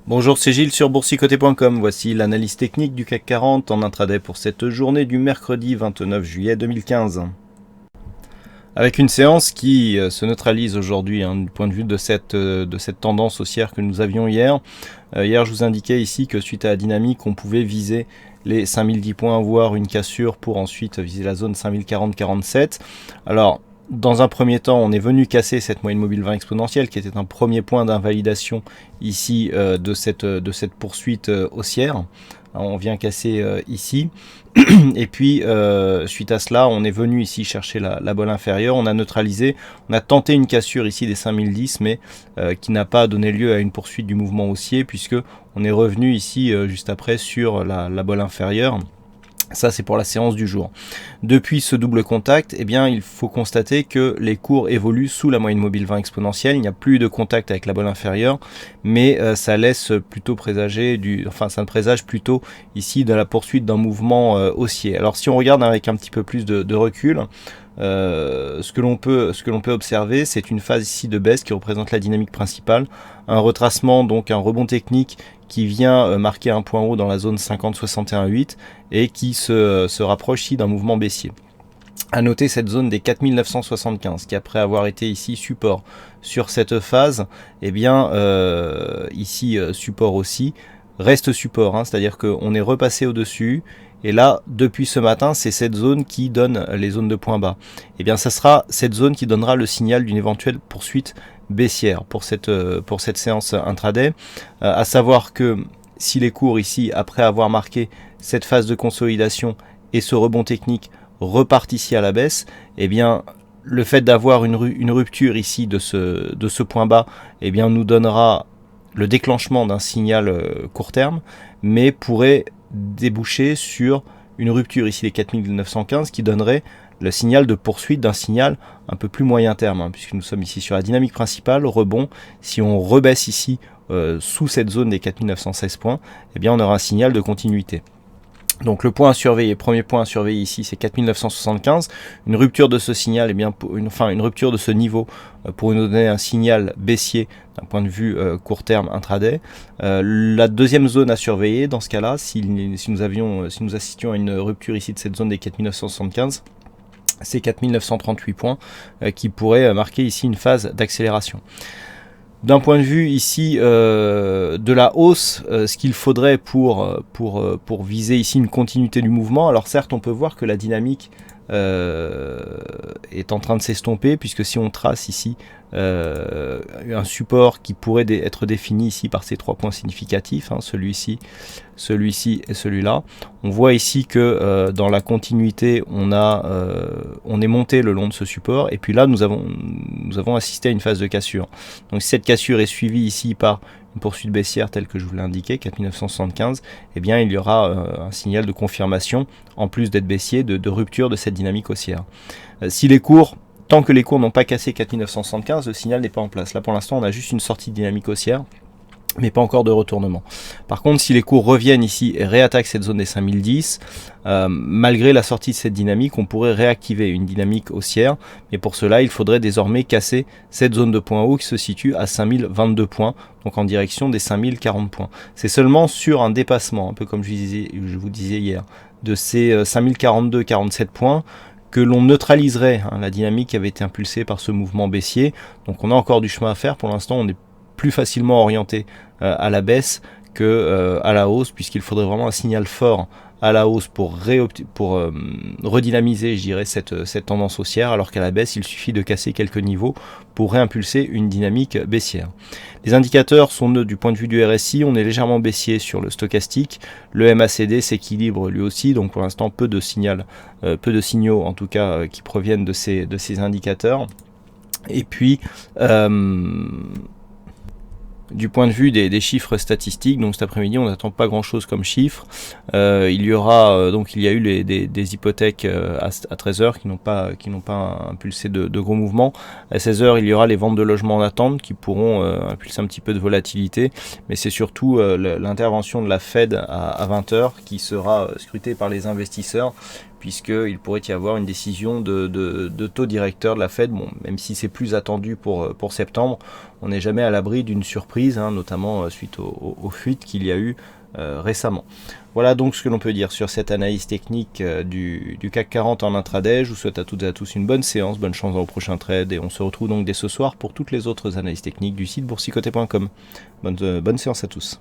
Bonjour, c'est Gilles sur boursicoté.com. Voici l'analyse technique du CAC 40 en intraday pour cette journée du mercredi 29 juillet 2015. Avec une séance qui se neutralise aujourd'hui du point de vue de cette tendance haussière que nous avions hier. Hier, je vous indiquais ici que suite à la dynamique, on pouvait viser les 5010 points, voire une cassure pour ensuite viser la zone 5040-47. Alors, dans un premier temps, on est venu casser cette moyenne mobile 20 exponentielle qui était un premier point d'invalidation ici de cette poursuite haussière. Alors, on vient casser ici. Et puis, suite à cela, on est venu ici chercher la bolle inférieure. On a neutralisé, on a tenté une cassure ici des 5010, mais qui n'a pas donné lieu à une poursuite du mouvement haussier, puisque on est revenu ici juste après sur la bolle inférieure. Ça, c'est pour la séance du jour. Depuis ce double contact, eh bien, il faut constater que les cours évoluent sous la moyenne mobile 20 exponentielle. Il n'y a plus de contact avec la bolle inférieure, mais ça laisse plutôt présager ça présage plutôt ici de la poursuite d'un mouvement haussier. Alors, si on regarde avec un petit peu plus de recul, ce que l'on peut observer, c'est une phase ici de baisse qui représente la dynamique principale, un retracement, donc un rebond technique qui vient marquer un point haut dans la zone 50-61-8 et qui se rapproche ici d'un mouvement baissier. À noter cette zone des 4975 qui, après avoir été ici support sur cette phase, eh bien ici support aussi, reste support, c'est-à-dire qu'on est repassé au-dessus. Et là, depuis ce matin, c'est cette zone qui donne les zones de points bas. Et bien, ça sera cette zone qui donnera le signal d'une éventuelle poursuite baissière pour cette séance intraday. À savoir que si les cours ici, après avoir marqué cette phase de consolidation et ce rebond technique, repartent ici à la baisse, eh bien, le fait d'avoir une rupture ici de ce point bas, eh bien, nous donnera le déclenchement d'un signal court terme, mais pourrait déboucher sur une rupture ici des 4915 qui donnerait le signal de poursuite d'un signal un peu plus moyen terme, puisque nous sommes ici sur la dynamique principale, rebond. Si on rebaisse ici sous cette zone des 4916 points, eh bien on aura un signal de continuité. Donc le point à surveiller, premier point à surveiller ici, c'est 4975. Une rupture de ce signal, une rupture de ce niveau pour nous donner un signal baissier d'un point de vue court terme intraday. La deuxième zone à surveiller dans ce cas-là, si nous assistions à une rupture ici de cette zone des 4975, c'est 4938 points qui pourraient marquer ici une phase d'accélération. D'un point de vue ici de la hausse, ce qu'il faudrait pour viser ici une continuité du mouvement, alors certes on peut voir que la dynamique est en train de s'estomper, puisque si on trace ici un support qui pourrait être défini ici par ces trois points significatifs, celui-ci et celui-là, on voit ici que dans la continuité on est monté le long de ce support, et puis là nous avons assisté à une phase de cassure. Donc si cette cassure est suivie ici par une poursuite baissière telle que je vous l'ai indiqué, 4975, eh bien il y aura un signal de confirmation, en plus d'être baissier, de rupture de cette dynamique haussière. Tant que les cours n'ont pas cassé 4975, le signal n'est pas en place. Là pour l'instant on a juste une sortie de dynamique haussière, mais pas encore de retournement. Par contre, si les cours reviennent ici et réattaquent cette zone des 5010, malgré la sortie de cette dynamique, on pourrait réactiver une dynamique haussière, mais pour cela, il faudrait désormais casser cette zone de points haut qui se situe à 5022 points, donc en direction des 5040 points. C'est seulement sur un dépassement, un peu comme je vous disais hier, de ces 5042-47 points, que l'on neutraliserait la dynamique qui avait été impulsée par ce mouvement baissier. Donc on a encore du chemin à faire. Pour l'instant, on est plus facilement orienté à la baisse que à la hausse, puisqu'il faudrait vraiment un signal fort à la hausse pour redynamiser, je dirais, cette tendance haussière, alors qu'à la baisse, il suffit de casser quelques niveaux pour réimpulser une dynamique baissière. Les indicateurs sont neutres du point de vue du RSI, on est légèrement baissier sur le stochastique, le MACD s'équilibre lui aussi, donc pour l'instant peu de signaux en tout cas qui proviennent de ces indicateurs. Et puis du point de vue des chiffres statistiques, donc cet après-midi on n'attend pas grand chose comme chiffres. Il y a eu des hypothèques à 13h qui n'ont pas impulsé de gros mouvements. À 16h il y aura les ventes de logements en attente qui pourront impulser un petit peu de volatilité, mais c'est surtout l'intervention de la Fed à 20h qui sera scrutée par les investisseurs, puisqu'il pourrait y avoir une décision de taux directeur de la Fed. Bon, même si c'est plus attendu pour septembre, on n'est jamais à l'abri d'une surprise, hein, notamment suite aux fuites qu'il y a eu récemment. Voilà donc ce que l'on peut dire sur cette analyse technique du CAC 40 en intraday. Je vous souhaite à toutes et à tous une bonne séance, bonne chance dans le prochain trade, et on se retrouve donc dès ce soir pour toutes les autres analyses techniques du site boursicoté.com. Bonne séance à tous.